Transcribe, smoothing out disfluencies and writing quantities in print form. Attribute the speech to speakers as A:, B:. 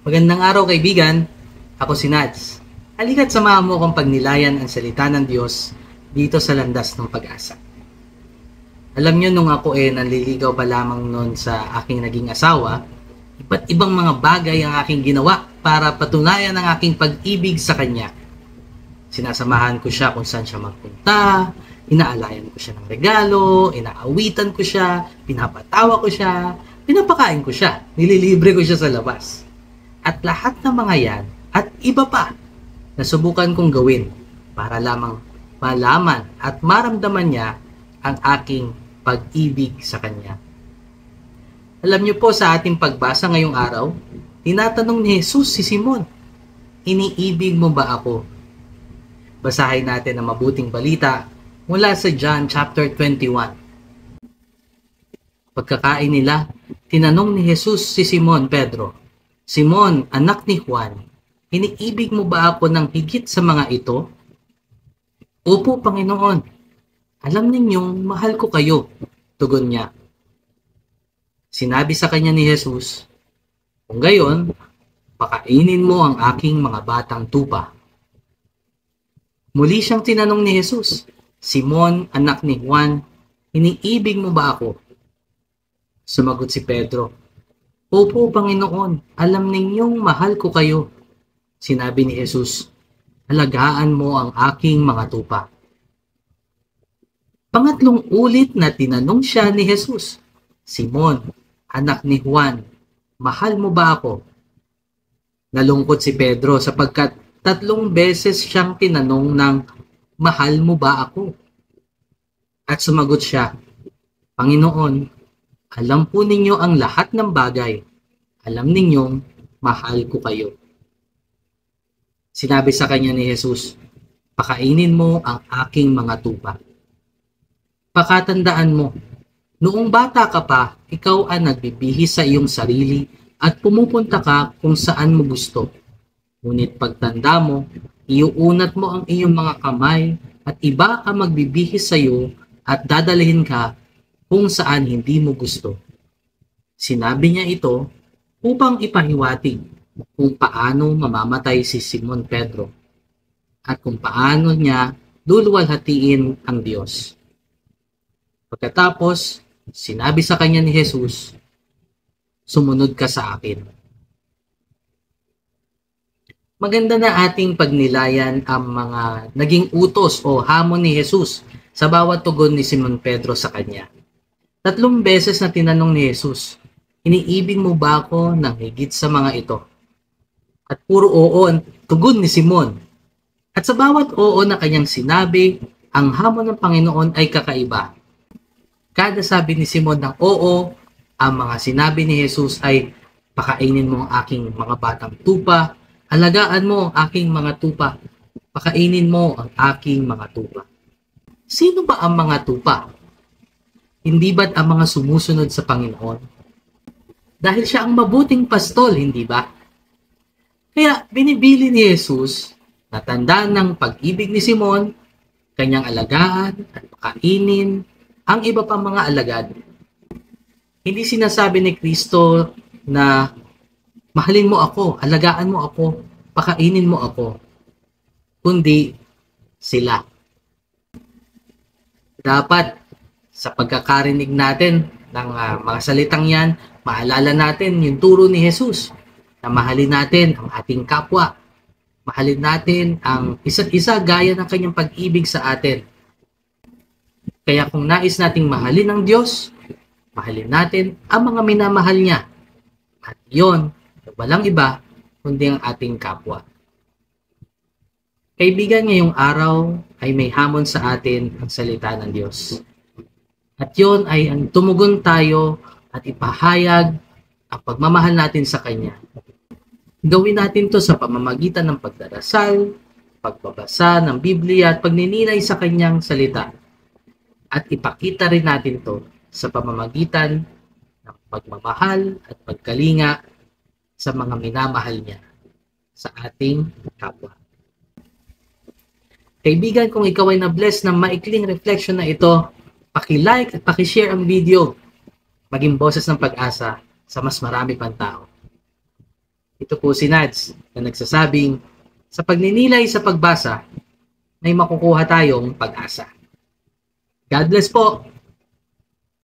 A: Magandang araw kaibigan, ako si Nads. Halika't samahan mo akong pagnilayan ang salita ng Diyos dito sa landas ng pag-asa. Alam nyo, nung ako nanliligaw pa lamang noon sa aking naging asawa, iba't ibang mga bagay ang aking ginawa para patunayan ang aking pag-ibig sa kanya. Sinasamahan ko siya kung saan siya magpunta, inaalayan ko siya ng regalo, inaawitan ko siya, pinapatawa ko siya, pinapakain ko siya, nililibre ko siya sa labas. At lahat ng mga yan at iba pa nasubukan kong gawin para lamang malaman at maramdaman niya ang aking pag-ibig sa kanya. Alam niyo po, sa ating pagbasa ngayong araw, tinatanong ni Jesus si Simon, iniibig mo ba ako? Basahin natin ang mabuting balita mula sa John chapter 21. Pagkakain nila, tinanong ni Jesus si Simon Pedro, Simon, anak ni Juan, iniibig mo ba ako ng higit sa mga ito? Opo, Panginoon. Alam ninyong mahal ko kayo, tugon niya. Sinabi sa kanya ni Jesus, kung gayon, pakainin mo ang aking mga batang tupa. Muli siyang tinanong ni Jesus, Simon, anak ni Juan, iniibig mo ba ako? Sumagot si Pedro, Opo, Panginoon, alam ninyong mahal ko kayo. Sinabi ni Jesus, alagaan mo ang aking mga tupa. Pangatlong ulit na tinanong siya ni Jesus, Simon, anak ni Juan, mahal mo ba ako? Nalungkot si Pedro sapagkat 3 beses siyang tinanong ng mahal mo ba ako? At sumagot siya, Panginoon, alam po ninyo ang lahat ng bagay. Alam ninyong mahal ko kayo. Sinabi sa kanya ni Jesus, pakainin mo ang aking mga tupa. Pakatandaan mo, noong bata ka pa, ikaw ang nagbibihis sa iyong sarili at pumupunta ka kung saan mo gusto. Ngunit pagtanda mo, iuunat mo ang iyong mga kamay at iba ang magbibihis sa iyo at dadalhin ka kung saan hindi mo gusto. Sinabi niya ito upang ipahiwatig kung paano mamamatay si Simon Pedro at kung paano niya luluwalhatiin ang Diyos. Pagkatapos, sinabi sa kanya ni Jesus, sumunod ka sa akin. Maganda na ating pagnilayan ang mga naging utos o hamon ni Jesus sa bawat tugon ni Simon Pedro sa kanya. 3 beses na tinanong ni Jesus, iniibig mo ba ako ng higit sa mga ito? At puro oo ang tugon ni Simon. At sa bawat oo na kanyang sinabi, ang hamon ng Panginoon ay kakaiba. Kada sabi ni Simon ng oo, ang mga sinabi ni Jesus ay pakainin mo ang aking mga batang tupa, alagaan mo ang aking mga tupa, pakainin mo ang aking mga tupa. Sino ba ang mga tupa? Hindi ba't ang mga sumusunod sa Panginoon? Dahil siya ang mabuting pastol, hindi ba? Kaya binibili ni Jesus na tandaan ng pag-ibig ni Simon, kanyang alagaan at pakainin ang iba pang mga alagad. Hindi sinasabi ni Kristo na mahalin mo ako, alagaan mo ako, pakainin mo ako, kundi sila. Dapat sa pagkakarinig natin ng mga salitang yan, maalala natin yung turo ni Jesus na mahalin natin ang ating kapwa. Mahalin natin ang isa't isa gaya ng kanyang pag-ibig sa atin. Kaya kung nais nating mahalin ang Diyos, mahalin natin ang mga minamahal niya. At yon, walang iba kundi ang ating kapwa. Kaibigan, ngayong araw ay may hamon sa atin ang salita ng Diyos. At yon ay ang tumugon tayo at ipahayag ang pagmamahal natin sa Kanya. Gawin natin to sa pamamagitan ng pagdarasal, pagbabasa ng Biblia at pagninilay sa Kanyang salita. At ipakita rin natin to sa pamamagitan ng pagmamahal at pagkalinga sa mga minamahal niya sa ating kapwa. Kaibigan, kung ikaw ay na-bless ng maikling reflection na ito, paki-like at paki-share ang video. Maging boses ng pag-asa sa mas marami pang tao. Ito po si Nads na nagsasabing, sa pagninilay sa pagbasa, may makukuha tayong pag-asa. God bless po!